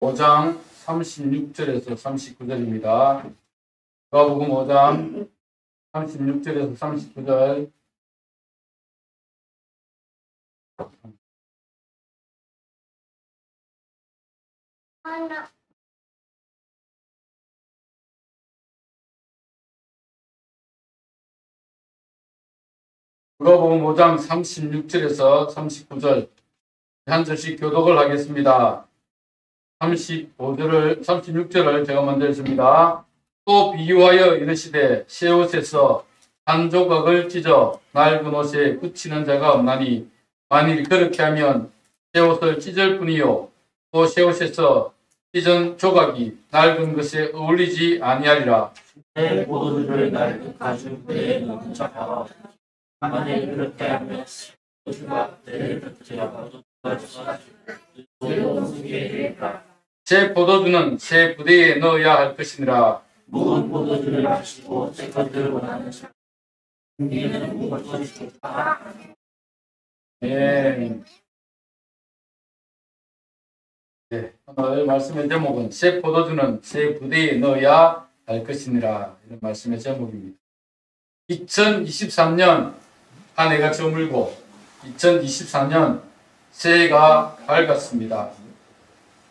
5장 36절에서 39절입니다. 누가복음 5장 36절에서 39절. 누가복음 5장 36절에서 39절 한 절씩 교독을 하겠습니다. 36절을 제가 먼저 읽습니다. 또 비유하여 이르시되 새 옷에서 한 조각을 찢어 낡은 옷에 붙이는 자가 없나니 만일 그렇게 하면 새 옷을 찢을 뿐이요 또 새 옷에서 찢은 조각이 낡은 것에 어울리지 아니하리라. 내 포도주를 낡은 가죽에 넣은 자가 만일 그렇게 하면 포도주가 때를 붙여야 포도주가 새 포도주는 새 부대에 넣어야 할 것이니라. 묵은 포도주를 마시고 새 것들을 원하는 자 이는 묵은 포도주다. 네, 오늘 말씀의 제목은 새 포도주는 새 부대에 넣어야 할 것이니라. 이런 말씀의 제목입니다. 2023년 한 해가 저물고 2024년 새해가 밝았습니다.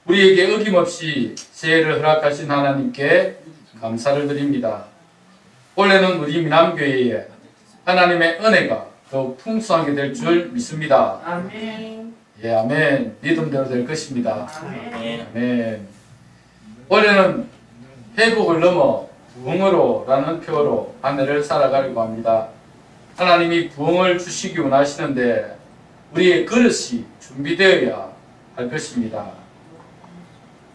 우리에게 어김없이 새해를 허락하신 하나님께 감사를 드립니다. 올해는 우리 미남교회에 하나님의 은혜가 더욱 풍성하게 될 줄 믿습니다. 아멘. 예, 아멘. 믿음대로 될 것입니다. 아멘. 아멘. 올해는 회복을 넘어 부흥으로라는 표어로 한 해를 살아가려고 합니다. 하나님이 부흥을 주시기 원하시는데 우리의 그릇이 준비되어야 할 것입니다.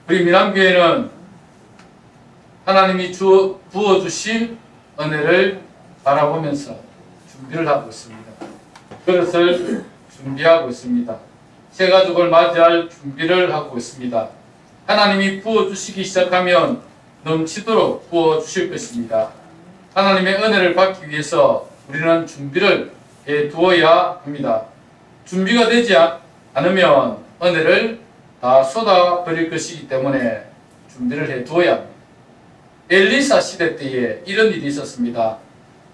우리 미남교회는 하나님이 부어주실 은혜를 바라보면서 준비를 하고 있습니다. 그릇을 준비하고 있습니다. 새 가족을 맞이할 준비를 하고 있습니다. 하나님이 부어주시기 시작하면 넘치도록 부어주실 것입니다. 하나님의 은혜를 받기 위해서 우리는 준비를 해두어야 합니다. 준비가 되지 않으면 은혜를 다 쏟아버릴 것이기 때문에 준비를 해두어야 합니다. 엘리사 시대 때에 이런 일이 있었습니다.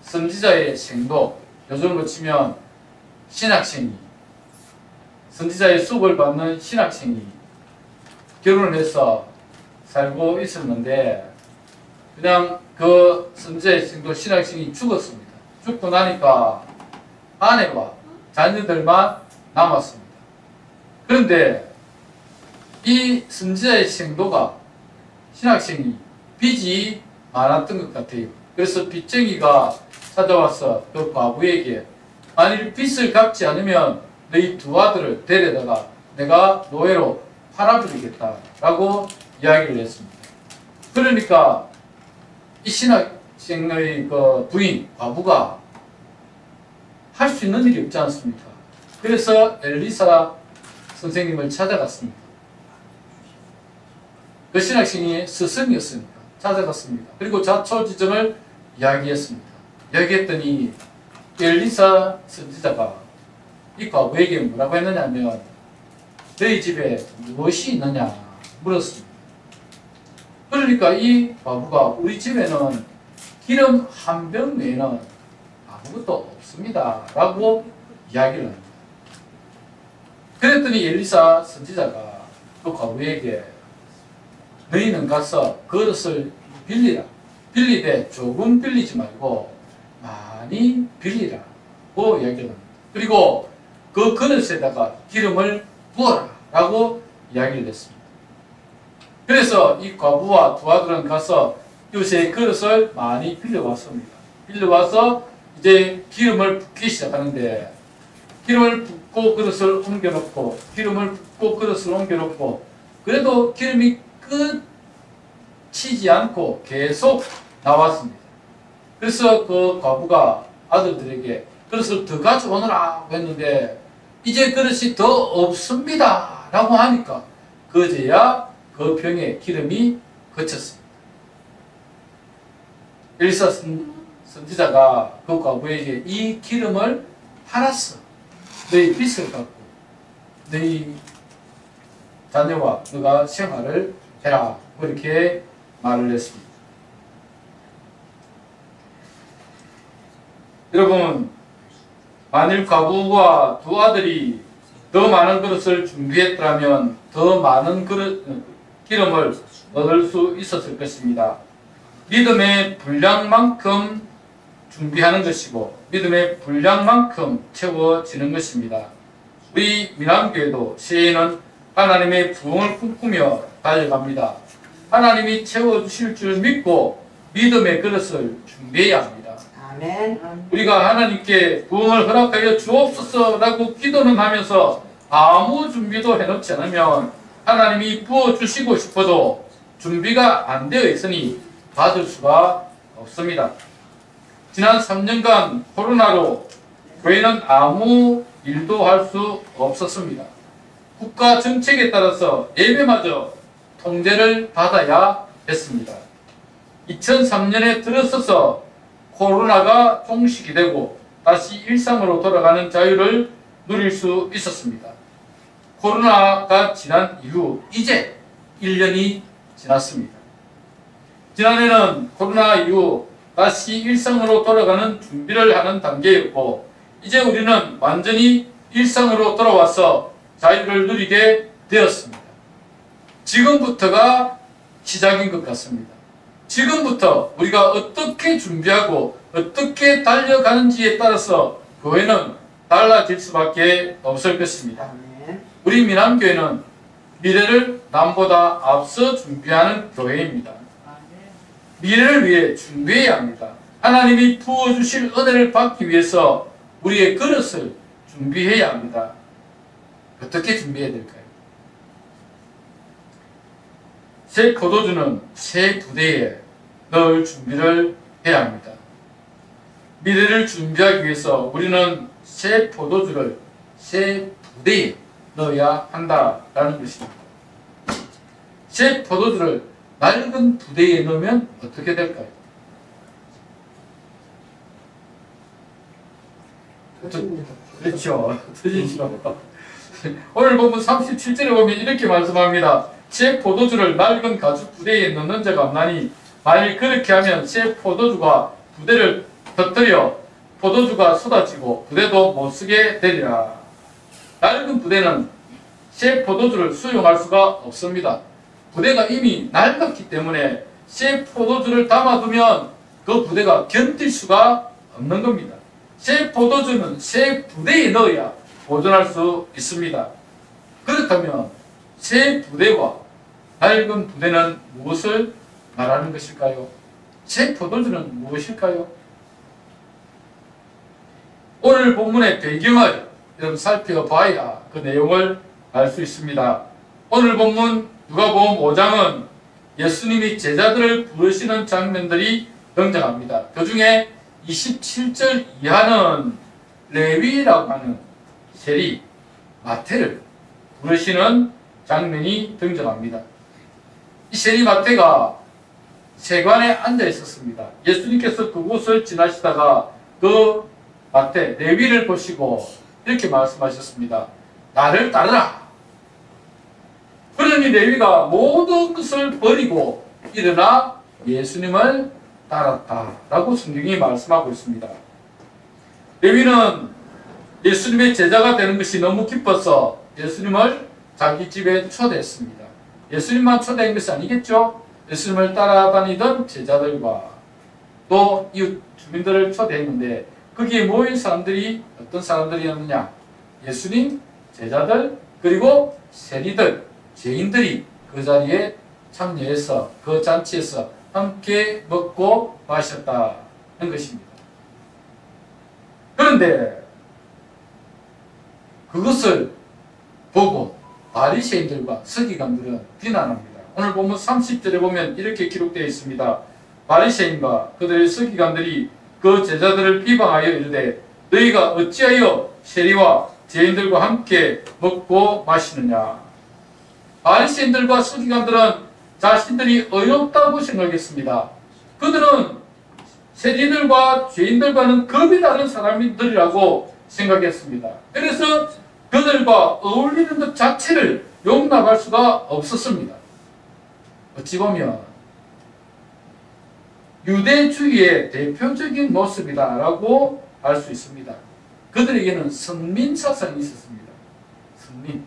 선지자의 생도, 요즘으로 치면 신학생이, 선지자의 수업을 받는 신학생이 결혼을 해서 살고 있었는데 그냥 그 선지자의 생도 신학생이 죽었습니다. 죽고 나니까 아내와 자녀들만 남았습니다. 그런데 이 선지자의 생도가 신학생이 빚이 많았던 것 같아요. 그래서 빚쟁이가 찾아와서 그 과부에게 만일 빚을 갚지 않으면 너희 두 아들을 데려다가 내가 노예로 팔아버리겠다라고 이야기를 했습니다. 그러니까 이 신학생의 그 부인, 과부가 할 수 있는 일이 없지 않습니까? 그래서 엘리사 선생님을 찾아갔습니다. 그 신학생이 스승이었습니다. 찾아갔습니다. 그리고 자초지종을 이야기했습니다. 이야기했더니 엘리사 선지자가 이 과부에게 뭐라고 했느냐면 너희 집에 무엇이 있느냐 물었습니다. 그러니까 이 과부가 우리 집에는 기름 한 병 외에는 아무것도 없습니다 라고 이야기를 합니다. 그랬더니 엘리사 선지자가 그 과부에게 너희는 가서 그릇을 빌리라. 빌리되 조금 빌리지 말고 많이 빌리라고 이야기를 합니다. 그리고 그 그릇에다가 기름을 부어라 라고 이야기를 했습니다. 그래서 이 과부와 두 아들은 가서 요새 그릇을 많이 빌려왔습니다. 빌려와서 이제 기름을 붓기 시작하는데 기름을 붓고 그릇을 옮겨놓고 기름을 붓고 그릇을 옮겨놓고 그래도 기름이 끝이지 않고 계속 나왔습니다. 그래서 그 과부가 아들들에게 그릇을 더 가져오너라 했는데 이제 그릇이 더 없습니다 라고 하니까 그제야 그 병에 기름이 그쳤습니다. 엘리사 선지자가 그 과부에게 이 기름을 팔았어. 너희 빚을 갚고 너희 자녀와 너가 생활을 해라. 그렇게 말을 했습니다. 여러분, 만일 과부와 두 아들이 더 많은 그릇을 준비했더라면 더 많은 기름을 얻을 수 있었을 것입니다. 믿음의 분량만큼 준비하는 것이고 믿음의 분량만큼 채워지는 것입니다. 우리 미남교회도 새해에는 하나님의 부흥을 꿈꾸며 달려갑니다. 하나님이 채워주실 줄 믿고 믿음의 그릇을 준비해야 합니다. 아멘. 우리가 하나님께 부흥을 허락하여 주옵소서라고 기도는 하면서 아무 준비도 해놓지 않으면 하나님이 부어주시고 싶어도 준비가 안 되어 있으니 받을 수가 없습니다. 지난 3년간 코로나로 교회는 아무 일도 할 수 없었습니다. 국가 정책에 따라서 예배마저 통제를 받아야 했습니다. 2003년에 들어서서 코로나가 종식이 되고 다시 일상으로 돌아가는 자유를 누릴 수 있었습니다. 코로나가 지난 이후 이제 1년이 지났습니다. 지난해는 코로나 이후 다시 일상으로 돌아가는 준비를 하는 단계였고 이제 우리는 완전히 일상으로 돌아와서 자유를 누리게 되었습니다. 지금부터가 시작인 것 같습니다. 지금부터 우리가 어떻게 준비하고 어떻게 달려가는지에 따라서 교회는 달라질 수밖에 없을 것입니다. 아멘. 우리 미남교회는 미래를 남보다 앞서 준비하는 교회입니다. 미래를 위해 준비해야 합니다. 하나님이 부어주실 은혜를 받기 위해서 우리의 그릇을 준비해야 합니다. 어떻게 준비해야 될까요? 새 포도주는 새 부대에 넣을 준비를 해야 합니다. 미래를 준비하기 위해서 우리는 새 포도주를 새 부대에 넣어야 한다라는 것입니다. 새 포도주를 낡은 부대에 넣으면 어떻게 될까요? 그렇죠. 터지죠. 오늘 본문 37절에 보면 이렇게 말씀합니다. 새 포도주를 낡은 가죽 부대에 넣는 자가 없나니 만일 그렇게 하면 새 포도주가 부대를 터뜨려 포도주가 쏟아지고 부대도 못쓰게 되리라. 낡은 부대는 새 포도주를 수용할 수가 없습니다. 부대가 이미 낡았기 때문에 새 포도주를 담아두면 그 부대가 견딜 수가 없는 겁니다. 새 포도주는 새 부대에 넣어야 보존할 수 있습니다. 그렇다면 새 부대와 낡은 부대는 무엇을 말하는 것일까요? 새 포도주는 무엇일까요? 오늘 본문의 배경을 여러분 살펴봐야 그 내용을 알 수 있습니다. 오늘 본문 누가복음 5장은 예수님이 제자들을 부르시는 장면들이 등장합니다. 그 중에 27절 이하는 레위라고 하는 세리 마태를 부르시는 장면이 등장합니다. 이 세리 마태가 세관에 앉아 있었습니다. 예수님께서 그곳을 지나시다가 그 마태 레위를 보시고 이렇게 말씀하셨습니다. 나를 따르라. 그러니 레위가 모든 것을 버리고 일어나 예수님을 따랐다라고 성경이 말씀하고 있습니다. 레위는 예수님의 제자가 되는 것이 너무 기뻐서 예수님을 자기 집에 초대했습니다. 예수님만 초대한 것이 아니겠죠? 예수님을 따라다니던 제자들과 또 이웃 주민들을 초대했는데 거기에 모인 사람들이 어떤 사람들이었느냐? 예수님, 제자들, 그리고 세리들, 죄인들이 그 자리에 참여해서 그 잔치에서 함께 먹고 마셨다는 것입니다. 그런데 그것을 보고 바리새인들과 서기관들은 비난합니다. 오늘 보면 30절에 보면 이렇게 기록되어 있습니다. 바리새인과 그들의 서기관들이 그 제자들을 비방하여 이르되 너희가 어찌하여 세리와 죄인들과 함께 먹고 마시느냐. 바리새인들과 서기관들은 자신들이 어렵다고 생각했습니다. 그들은 세리들과 죄인들과는 급이 다른 사람들이라고 생각했습니다. 그래서 그들과 어울리는 것 자체를 용납할 수가 없었습니다. 어찌 보면 유대주의의 대표적인 모습이다라고 할 수 있습니다. 그들에게는 선민 사상이 있었습니다. 선민.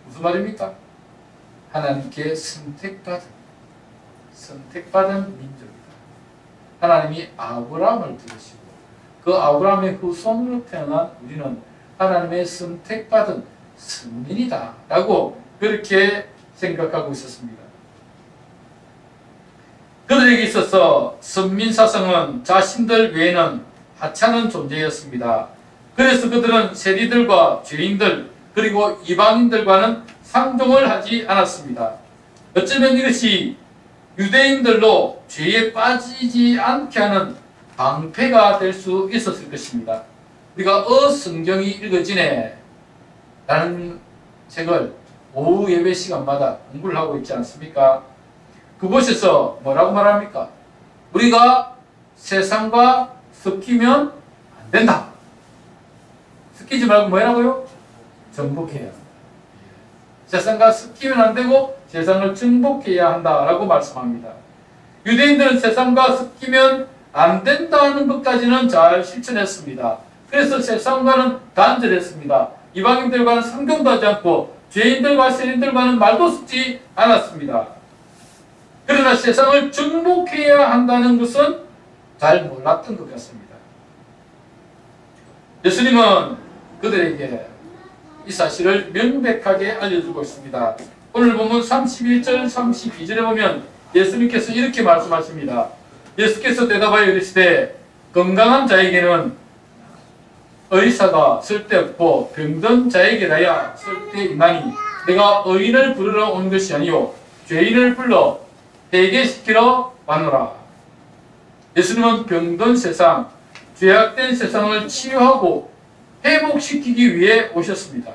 무슨 말입니까? 하나님께 선택받은 민족이다. 하나님이 아브라함을 부르시고 그 아브라함의 후손으로 태어난 우리는 하나님의 선택받은 선민이다 라고 그렇게 생각하고 있었습니다. 그들에게 있어서 선민사상은 자신들 외에는 하찮은 존재였습니다. 그래서 그들은 세리들과 죄인들 그리고 이방인들과는 상종을 하지 않았습니다. 어쩌면 이것이 유대인들로 죄에 빠지지 않게 하는 방패가 될 수 있었을 것입니다. 우리가 성경이 읽어지네 라는 책을 오후 예배 시간마다 공부를 하고 있지 않습니까? 그곳에서 뭐라고 말합니까? 우리가 세상과 섞이면 안 된다. 섞이지 말고 뭐라고요? 정복해야 한다. 세상과 섞이면 안 되고 세상을 정복해야 한다라고 말씀합니다. 유대인들은 세상과 섞이면 안 된다는 것까지는 잘 실천했습니다. 그래서 세상과는 단절했습니다. 이방인들과는 상종도 하지 않고 죄인들과 세리들과는 말도 섞지 않았습니다. 그러나 세상을 정복해야 한다는 것은 잘 몰랐던 것 같습니다. 예수님은 그들에게 이 사실을 명백하게 알려주고 있습니다. 오늘 보면 31절, 32절에 보면 예수님께서 이렇게 말씀하십니다. 예수께서 대답하여 이르시되 건강한 자에게는 의사가 쓸데없고 병든 자에게라야 쓸데있나니 내가 의인을 부르러 온 것이 아니요 죄인을 불러 회개시키러 왔노라. 예수님은 병든 세상, 죄악된 세상을 치유하고 회복시키기 위해 오셨습니다.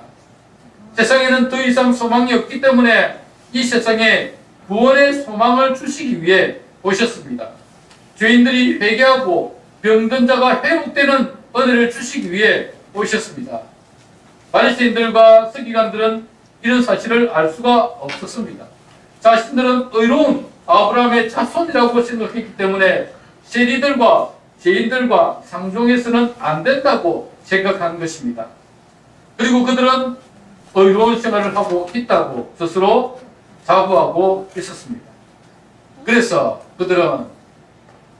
세상에는 더 이상 소망이 없기 때문에 이 세상에 구원의 소망을 주시기 위해 오셨습니다. 죄인들이 회개하고 병든 자가 회복되는 은혜를 주시기 위해 오셨습니다. 바리새인들과 서기관들은 이런 사실을 알 수가 없었습니다. 자신들은 의로운 아브라함의 자손이라고 생각했기 때문에 세리들과 죄인들과 상종해서는 안 된다고 생각하는 것입니다. 그리고 그들은 의로운 생활을 하고 있다고 스스로 자부하고 있었습니다. 그래서 그들은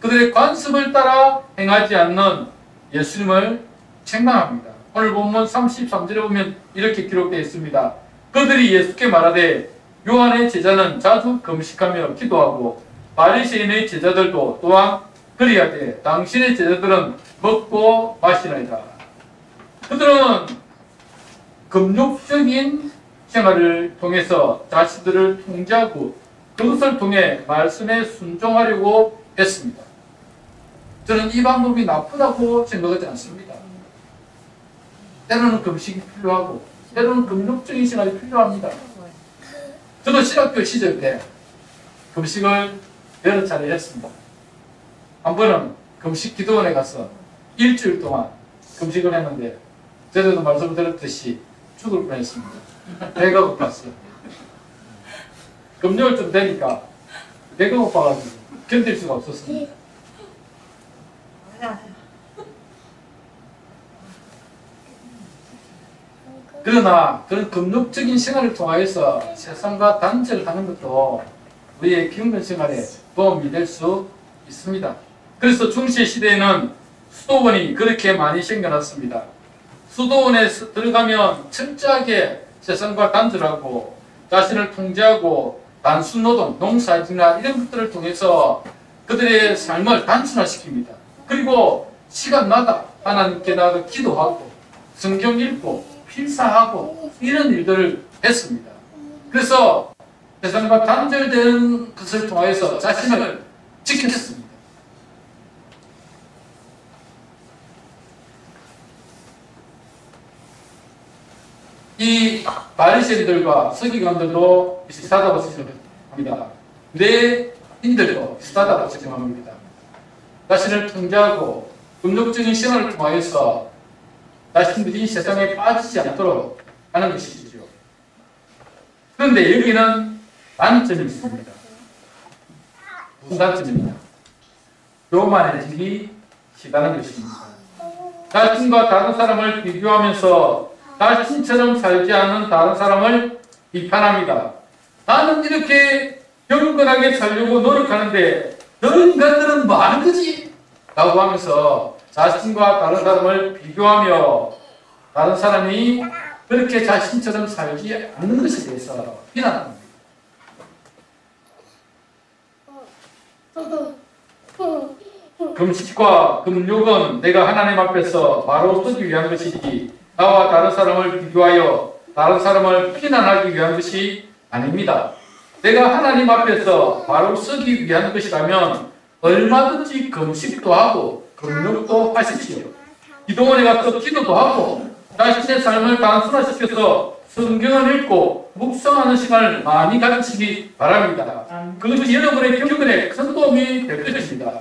그들의 관습을 따라 행하지 않는 예수님을 책망합니다. 오늘 본문 33절에 보면 이렇게 기록되어 있습니다. 그들이 예수께 말하되 요한의 제자는 자주 금식하며 기도하고 바리새인의 제자들도 또한 그리하되 당신의 제자들은 먹고 마시나이다. 그들은 금욕적인 생활을 통해서 자신들을 통제하고 그것을 통해 말씀에 순종하려고 했습니다. 저는 이 방법이 나쁘다고 생각하지 않습니다. 때로는 금식이 필요하고 때로는 금욕적인 생활이 필요합니다. 저도 신학교 시절 때 금식을 여러 차례 했습니다. 한 번은 금식 기도원에 가서 일주일 동안 금식을 했는데 저도 말씀 드렸듯이 죽을 뻔했습니다. 배가 고팠어요. 금요일 좀 되니까 배가 고파가지고 견딜 수가 없었습니다. 그러나 그런 금욕적인 생활을 통하여서 세상과 단절하는 것도 우리의 경건 생활에 도움이 될 수 있습니다. 그래서 중세 시대에는 수도원이 그렇게 많이 생겨났습니다. 수도원에 들어가면 철저하게 세상과 단절하고 자신을 통제하고 단순 노동, 농사짓기나 이런 것들을 통해서 그들의 삶을 단순화시킵니다. 그리고 시간마다 하나님께 나가 기도하고 성경 읽고 필사하고 이런 일들을 했습니다. 그래서 세상과 단절된 것을 통해서 자신을 지켰습니다. 이 바리새인들과 서기관들도 비슷하다고 생각합니다. 뇌인들도 비슷하다고 생각합니다. 자신을 통제하고 금욕적인 생활을 통하여서 자신들이 세상에 빠지지 않도록 하는 것이죠. 그런데 여기는 단점이 있습니다. 무슨 단점이냐? 교만해지기 시작하는 것입니다. 자신과 다른 사람을 비교하면서 자신처럼 살지 않는 다른 사람을 비판합니다. 나는 이렇게 경건하게 살려고 노력하는데 너는 인간들은 뭐 하는 거지? 라고 하면서 자신과 다른 사람을 비교하며 다른 사람이 그렇게 자신처럼 살지 않는 것에 대해서 비난합니다. 금식과 금욕은 내가 하나님 앞에서 바로 서기 위한 것이지 나와 다른 사람을 비교하여 다른 사람을 비난하기 위한 것이 아닙니다. 내가 하나님 앞에서 바로 서기 위한 것이라면 얼마든지 금식도 하고 금욕도 하십시오. 기도원에 가서 기도도 하고 자신의 삶을 단순화시켜서 성경을 읽고 묵상하는 시간을 많이 가지시기 바랍니다. 그것이 여러분의 경건에 큰 도움이 될 것입니다.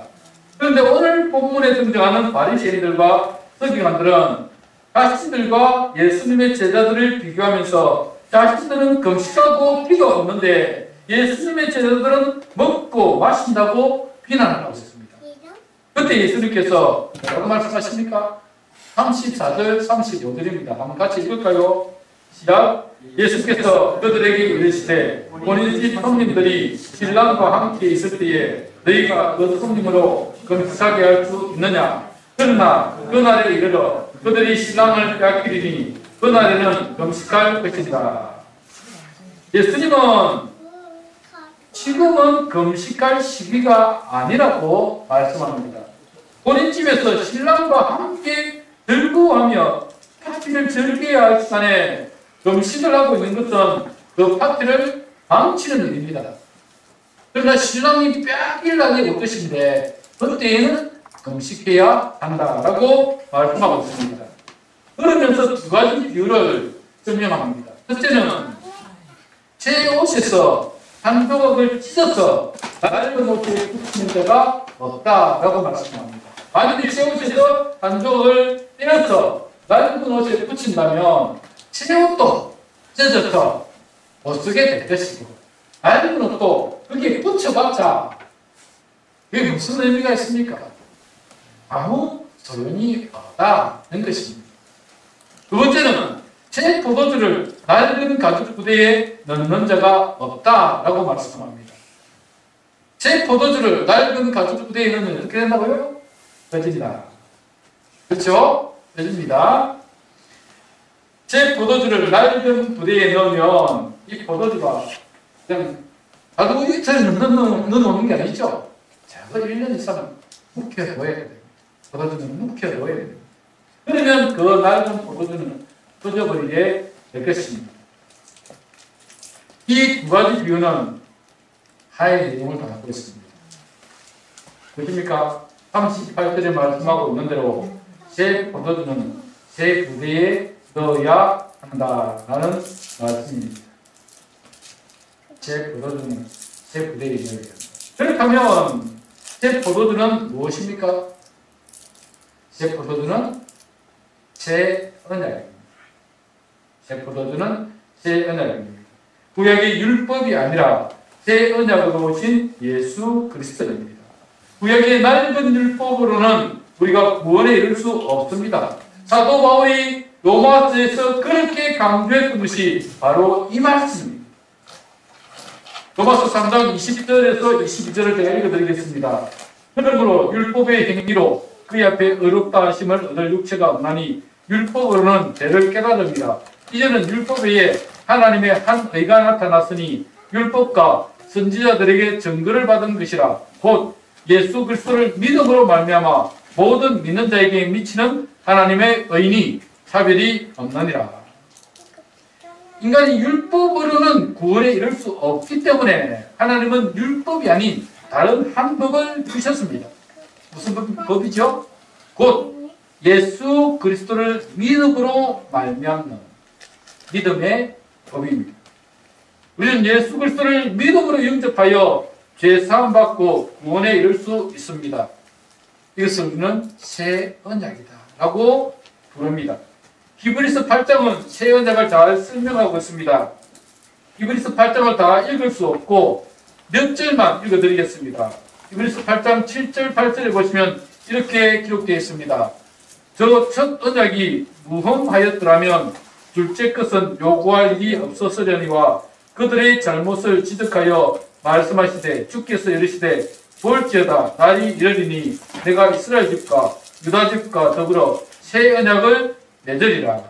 그런데 오늘 본문에 등장하는 바리새인들과 서기관들은 자신들과 예수님의 제자들을 비교하면서 자신들은 금식하고 피가 없는데 예수님의 제자들은 먹고 마신다고 비난을 하고 있습니다. 그때 예수님께서 뭐라고 말씀하십니까? 34절, 35절입니다. 한번 같이 읽을까요? 시작! 예수께서 그들에게 이르시되 본인 집 손님들이 신랑과 함께 있을 때에 너희가 그 손님으로 금식하게 할 수 있느냐? 그러나 그날에 이르러 그들이 신랑을 빼앗기리니 그날에는 금식할 것이니라. 예수님은 지금은 금식할 시기가 아니라고 말씀합니다. 본인 집에서 신랑과 함께 즐거워하며 파티를 즐겨야 할 시간에 금식을 하고 있는 것은 그 파티를 망치는 일입니다. 그러나 신랑이 빼앗길 날이 올 것인데 그때에는 금식해야 한다라고 말씀하고 있습니다. 그러면서 두 가지 비유를 설명합니다. 첫째는 제 옷에서 한 조각을 찢어서 낡은 옷에 붙이는 데가 없다라고 말씀합니다. 만약에 제 옷에서 한 조각을 떼어서 낡은 옷에 붙인다면 제 옷도 찢어져서 못 쓰게 될 것이고 낡은 옷도 거기에 붙여봤자 그게 무슨 의미가 있습니까? 아무 소용이 없다는 것입니다. 두 번째는 제 포도주를 낡은 가죽 부대에 넣는 자가 없다라고 말씀합니다. 제 포도주를 낡은 가죽 부대에 넣으면 어떻게 된다고요? 꺼진다. 그렇죠? 꺼집니다. 제 포도주를 낡은 부대에 넣으면 이 포도주가 그냥 가죽 이틀에 넣어놓는 게 아니죠. 제가 1년 이상 묵혀둬야 돼요. 포도주는 묵혀둬야 돼요. 그러면 그 낡은 포도주는 꺼져버리게 될 것입니다. 이 두 가지 비유는 하의 내용을 담고 있습니다. 보십니까? 38절에 말씀하고 있는 대로 새 포도주는 새 부대에 넣어야 한다라는 말씀입니다. 새 포도주는 새 부대에 넣어야 한다. 그렇다면 새 포도주는 무엇입니까? 새 포도주는 새 언약입니다. 새 포도주는 새 언약입니다. 구약의 율법이 아니라 새 언약으로 오신 예수 그리스도입니다. 구약의 낡은 율법으로는 우리가 구원에 이를 수 없습니다. 사도 바울이 로마서에서 그렇게 강조했던 것이 바로 이 말씀입니다. 로마서 3장 20절에서 22절을 제가 읽어드리겠습니다. 그러므로 율법의 행위로 그의 앞에 의롭다 하심을 얻을 육체가 없나니 율법으로는 죄를 깨달음이라. 이제는 율법 외에 하나님의 한 의가 나타났으니 율법과 선지자들에게 증거를 받은 것이라. 곧 예수 그리스도를 믿음으로 말미암아 모든 믿는 자에게 미치는 하나님의 의니 차별이 없느니라. 인간이 율법으로는 구원에 이를 수 없기 때문에 하나님은 율법이 아닌 다른 한 법을 주셨습니다. 무슨 법이죠? 곧 예수 그리스도를 믿음으로 말미암는 믿음의 법입니다. 우리는 예수 그리스도를 믿음으로 영접하여 죄 사함 받고 구원에 이를 수 있습니다. 이것을 우리는 새 언약이다라고 부릅니다. 히브리서 8장은 새 언약을 잘 설명하고 있습니다. 이브리서 8장을 다 읽을 수 없고 몇 절만 읽어드리겠습니다. 이브리서 8장 7절 8절에 보시면 이렇게 기록되어 있습니다. 저 첫 언약이 무흠하였더라면 둘째 것은 요구할 일이 없었으려니와 그들의 잘못을 지적하여 말씀하시되 주께서 이르시되 볼지어다 날이 이르리니 내가 이스라엘 집과 유다 집과 더불어 새 언약을 맺으리라.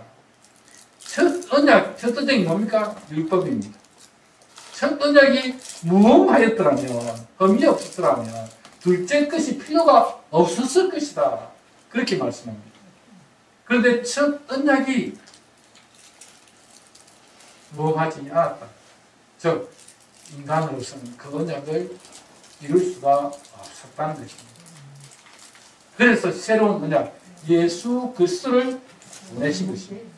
첫 언약이 뭡니까? 율법입니다. 첫 언약이 무흠하였더라면, 흠이 없었더라면 둘째 것이 필요가 없었을 것이다. 그렇게 말씀합니다. 그런데 첫 언약이 무흠하지 않았다. 즉 인간으로서는 그 언약을 이룰 수가 없었다는 것입니다. 그래서 새로운 언약, 예수 그리스도를 보내신 것입니다.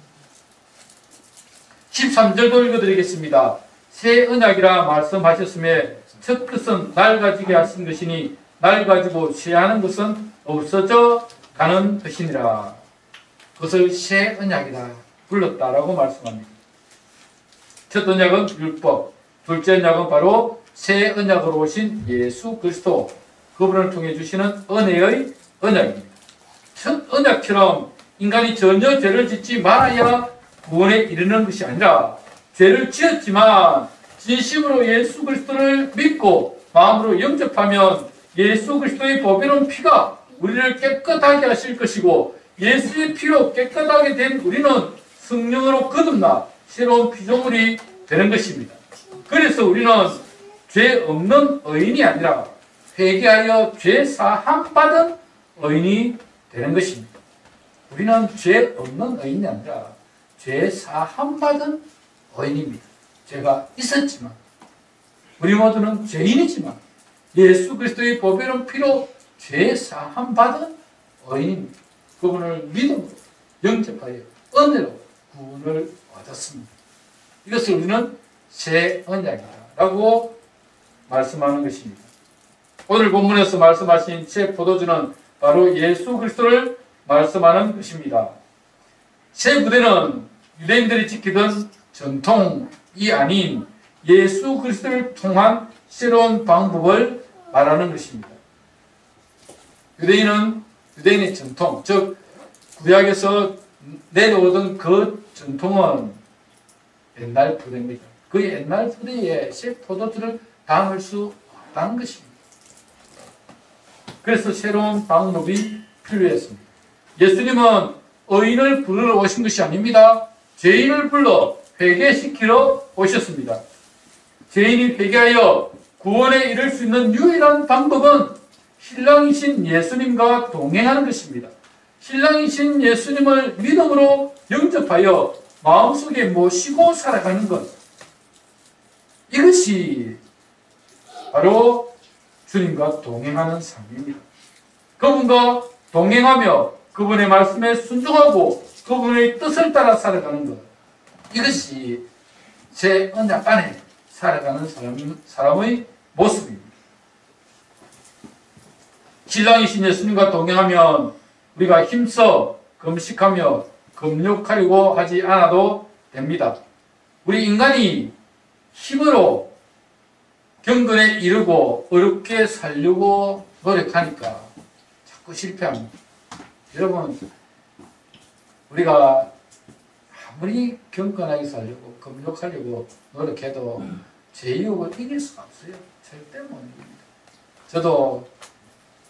13절도 읽어드리겠습니다. 새 언약이라 말씀하셨음에 첫 것은 날 가지게 하신 것이니 날 가지고 취하는 것은 없어져 가는 것이니라. 그것을 새 언약이라 불렀다라고 말씀합니다. 첫 언약은 율법, 둘째 언약은 바로 새 언약으로 오신 예수 그리스도, 그분을 통해 주시는 은혜의 언약입니다. 첫 언약처럼 인간이 전혀 죄를 짓지 말아야 구원에 이르는 것이 아니라 죄를 지었지만 진심으로 예수 그리스도를 믿고 마음으로 영접하면 예수 그리스도의 보배로운 피가 우리를 깨끗하게 하실 것이고 예수의 피로 깨끗하게 된 우리는 성령으로 거듭나 새로운 피조물이 되는 것입니다. 그래서 우리는 죄 없는 의인이 아니라 회개하여 죄 사함 받은 의인이 되는 것입니다. 우리는 죄 없는 의인이 아니라 죄 사함 받은 의인입니다. 죄가 있었지만 우리 모두는 죄인이지만 예수 그리스도의 보배로운 피로 죄 사함 받은 의인입니다. 그분을 믿음으로 영접하여 은혜로 구원을 얻었습니다. 이것을 우리는 새 언약이라고 말씀하는 것입니다. 오늘 본문에서 말씀하신 새 포도주는 바로 예수 그리스도를 말씀하는 것입니다. 새 부대는 유대인들이 지키던 전통이 아닌 예수 그리스도를 통한 새로운 방법을 말하는 것입니다. 유대인의 전통, 즉 구약에서 내려오던 그 전통은 옛날 부대입니다. 그 옛날 부대에 새 포도주를 담을 수 없다는 것입니다. 그래서 새로운 방법이 필요했습니다. 예수님은 의인을 부르러 오신 것이 아닙니다. 죄인을 불러 회개시키러 오셨습니다. 죄인이 회개하여 구원에 이를 수 있는 유일한 방법은 신랑이신 예수님과 동행하는 것입니다. 신랑이신 예수님을 믿음으로 영접하여 마음속에 모시고 살아가는 것, 이것이 바로 주님과 동행하는 삶입니다. 그분과 동행하며 그분의 말씀에 순종하고 그분의 뜻을 따라 살아가는 것, 이것이 제 언약 안에 살아가는 사람의 모습입니다. 신랑이신 예수님과 동행하면 우리가 힘써 금식하며 금욕하려고 하지 않아도 됩니다. 우리 인간이 힘으로 경건에 이르고 어렵게 살려고 노력하니까 자꾸 실패합니다. 여러분, 우리가 아무리 경건하게 살려고 금욕하려고 노력해도 제 유혹을 이길 수가 없어요. 절대 못 이깁니다. 저도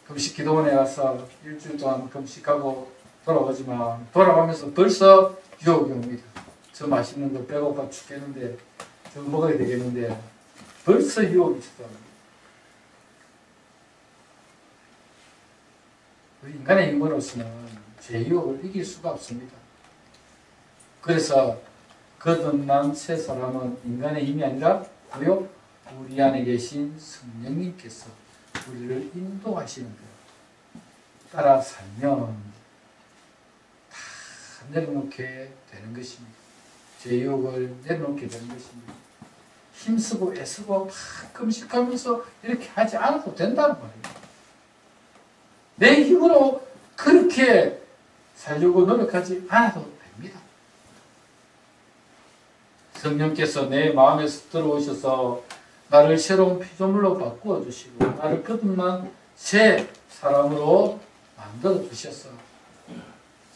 금식 기도원에 가서 일주일 동안 금식하고 돌아오지만 돌아가면서 벌써 유혹이 옵니다. 저 맛있는 거 배고파 죽겠는데 저 먹어야 되겠는데 벌써 유혹이 찾아옵니다. 우리 인간의 인물로서는 제 유혹을 이길 수가 없습니다. 그래서 거듭난 새 사람은 인간의 힘이 아니라 뭐요? 우리 안에 계신 성령님께서 우리를 인도하시는 거예요. 따라 살면 다 내려놓게 되는 것입니다. 제 유혹을 내려놓게 되는 것입니다. 힘쓰고 애쓰고 막 금식하면서 이렇게 하지 않아도 된다는 말이에요. 내 힘으로 그렇게 살려고 노력하지 않아도 됩니다. 성령께서 내 마음에 들어오셔서 나를 새로운 피조물로 바꾸어 주시고 나를 거듭난 새 사람으로 만들어 주셔서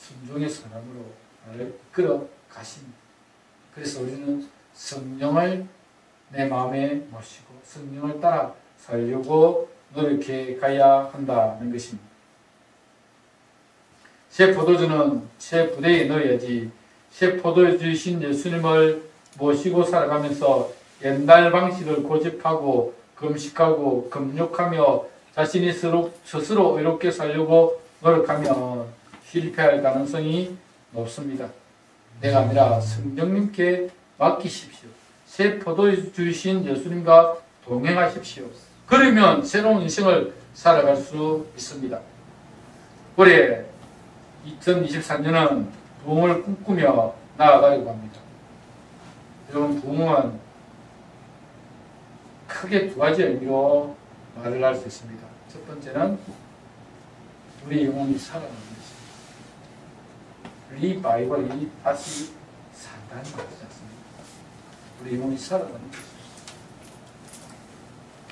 순종의 사람으로 나를 이끌어 가십니다. 그래서 우리는 성령을 내 마음에 모시고 성령을 따라 살려고 노력해 가야 한다는 것입니다. 새 포도주는 새 부대에 넣어야지 새 포도주이신 예수님을 모시고 살아가면서 옛날 방식을 고집하고 금식하고 금욕하며 자신이 스스로 의롭게 살려고 노력하면 실패할 가능성이 높습니다. 내가 아니라 성령님께 맡기십시오. 새 포도주이신 예수님과 동행하십시오. 그러면 새로운 인생을 살아갈 수 있습니다. 올해 2024년은 부흥을 꿈꾸며 나아가려고 합니다. 여러분, 부흥은 크게 두 가지 의미로 말을 할 수 있습니다. 첫 번째는 우리 영혼이 살아나는 것입니다. 리바이벌이 다시 산다는 것이지 않습니까? 우리 영혼이 살아나는 것입니다.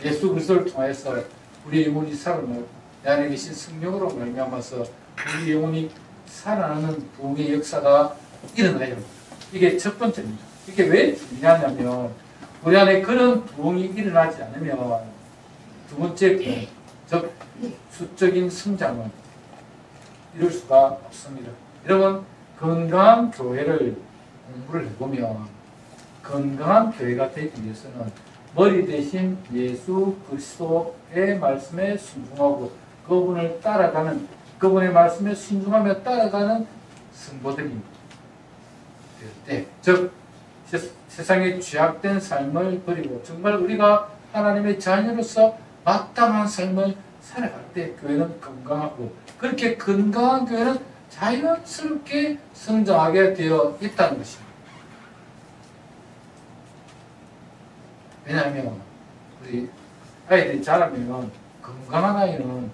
예수 그리스도를 통해서 우리 영혼이 살아나고 내 안에 계신 성령으로 말미암아서 우리 영혼이 살아나는 부흥의 역사가 일어나요. 이게 첫 번째입니다. 이게 왜 중요하냐면 우리 안에 그런 부흥이 일어나지 않으면 두 번째 부흥, 즉 수적인 성장은 이룰 수가 없습니다. 여러분, 건강한 교회를 공부를 해보면 건강한 교회가 되기 위해서는 머리 대신 예수 그리스도의 말씀에 순종하고 그분을 따라가는, 그분의 말씀에 순종하며 따라가는 성도들이 될 때, 즉 세상의 죄악된 삶을 버리고 정말 우리가 하나님의 자녀로서 마땅한 삶을 살아갈 때 교회는 건강하고, 그렇게 건강한 교회는 자연스럽게 성장하게 되어 있다는 것입니다. 왜냐하면 우리 아이들이 자라면 건강한 아이는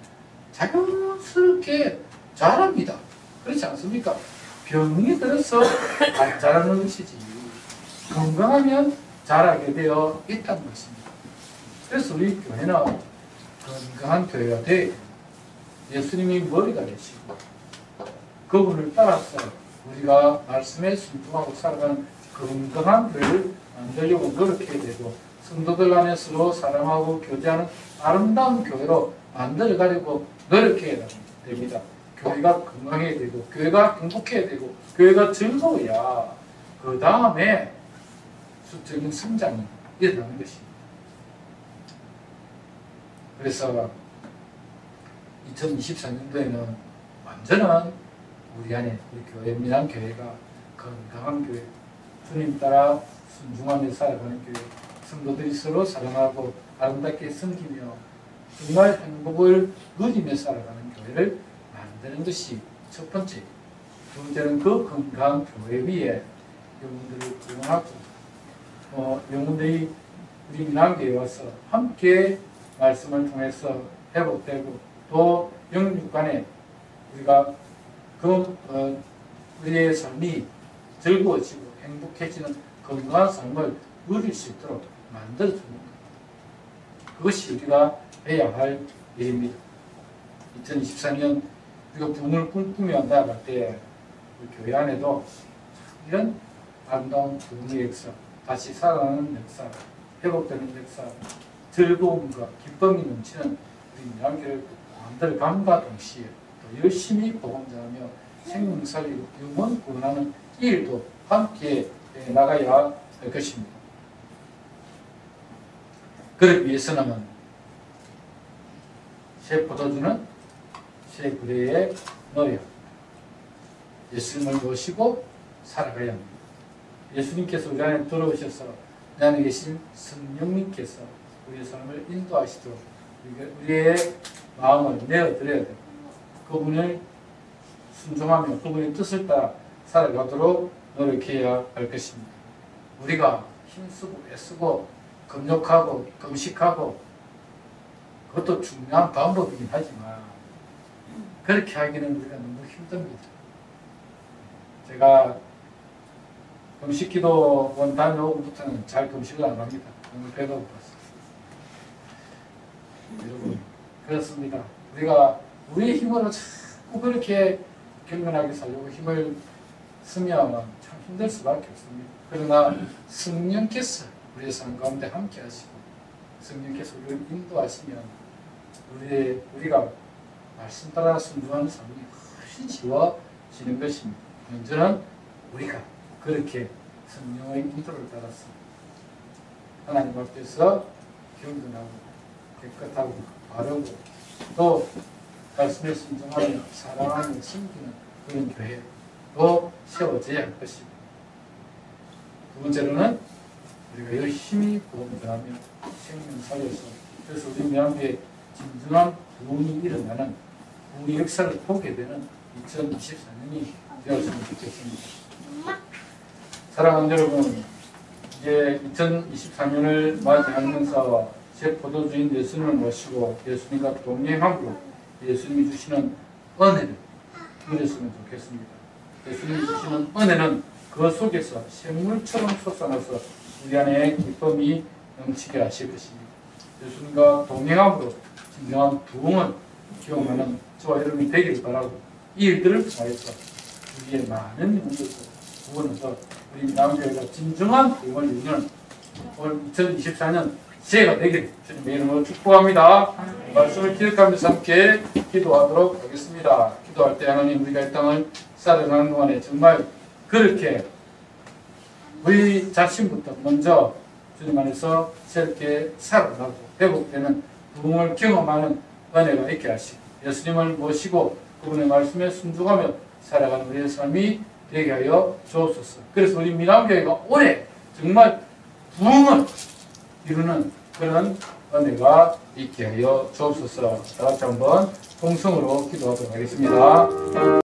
자연스럽게 자랍니다. 그렇지 않습니까? 병이 들어서 안 자라는 것이지 건강하면 자라게 되어 있다는 것입니다. 그래서 우리 교회는 건강한 교회가 돼 예수님이 머리가 되시고 그분을 따라서 우리가 말씀에 순종하고 살아가는 건강한 교회를 만들려고 노력해야 되고, 성도들 안에 서로 사랑하고 교제하는 아름다운 교회로 만들어가려고 노력해야 됩니다. 교회가 건강해야 되고 교회가 행복해야 되고 교회가 즐거워야 그 다음에 수적인 성장이 일어나는 것입니다. 그래서 2024년도에는 완전한 우리 안에 우리 교회, 민안교회가 건강한 교회, 주님 따라 순종하며 살아가는 교회, 성도들이 서로 사랑하고 아름답게 섬기며 정말 행복을 누리며 살아가는 교회를 만드는 것이 첫 번째. 두 번째는 그 건강한 교회 위에 영혼들을 구원하고 영혼들이 우리 민안교회에 와서 함께 말씀을 통해서 회복되고 또 영육 간에 우리가 우리의 삶이 즐거워지고 행복해지는 건강한 삶을 누릴 수 있도록 만들어주는 것. 그것이 우리가 해야 할 일입니다. 2024년 우리가 부흥을 꿈꾸며 나아갈 때 우리 교회 안에도 이런 아름다운 부흥의 역사, 다시 살아나는 역사, 회복되는 역사, 즐거움과 기쁨이 넘치는 우리 민안교회를 만들어감과 동시에 또 열심히 복음 전하며 생명 살리고 영혼 구원하는 이 일도 함께 나가야 할 것입니다. 그러기 위해서는 새 포도주는 새 부대에 넣어야 예수님을 모시고 살아가야 합니다. 예수님께서 우리 안에 들어오셔서 내 안에 계신 성령님께서 우리의 삶을 인도하시도록 우리의 마음을 내어드려야 됩니다. 그분을 순종하며 그분의 뜻을 따라 살아가도록 노력해야 할 것입니다. 우리가 힘쓰고 애쓰고 금욕하고 금식하고 그것도 중요한 방법이긴 하지만 그렇게 하기는 우리가 너무 힘듭니다. 제가 금식기도 원 다녀오고부터는 잘 금식을 안 합니다. 너무 배가 고파서. 여러분, 그렇습니다. 우리가 우리의 힘으로 자꾸 그렇게 경건하게 살려고 힘을 쓰면 참 힘들 수밖에 없습니다. 그러나 성령께서 우리의 삶 가운데 함께 하시고 성령께서 우리를 인도하시면 우리가 말씀 따라 순종하는 삶이 훨씬 쉬워지는 것입니다. 문제는 우리가 그렇게 성령의 인도를 따라서 하나님 앞에서 경건하고 깨끗하고 바르고 또 말씀에 순종하며 사랑하며 섬기는 그런 교회로 세워져야 할 것입니다. 두 번째로는 우리가 열심히 구원을 하며 생명 살려서 그래서 우리 명함에 진정한 부흥이 일어나는 부흥의 역사를 보게 되는 2024년이 되었으면 좋겠습니다. 사랑하는 여러분, 이제 2024년을 맞이하면서 제 포도주인 예수님을 모시고 예수님과 동행함으로 예수님이 주시는 은혜를 누렸으면 좋겠습니다. 예수님이 주시는 은혜는 그 속에서 샘물처럼 솟아나서 우리 안에 기쁨이 넘치게 하실 것입니다. 예수님과 동행함으로 진정한 부흥을 기억하는 저와 여러분이 되기를 바라고 이 일들을 통해서 우리의 많은 문제도 구원해서 우리 남교회가 진정한 부흥을 이루는 올 2024년 새해가 되기를 주님의 이름으로 축복합니다. 말씀을 기억하면서 함께 기도하도록 하겠습니다. 기도할 때 하나님 우리가 이 땅을 살아가는 동안에 정말 그렇게 우리 자신부터 먼저 주님 안에서 새롭게 살아나고 회복되는 부흥을 경험하는 은혜가 있게 하시고 예수님을 모시고 그분의 말씀에 순종하며 살아가는 우리의 삶이 되게 하여 주옵소서. 그래서 우리 미남교회가 올해 정말 부흥을 이루는 그런 은혜가 있게 하여 주옵소서. 다 같이 한번 통성으로 기도하도록 하겠습니다.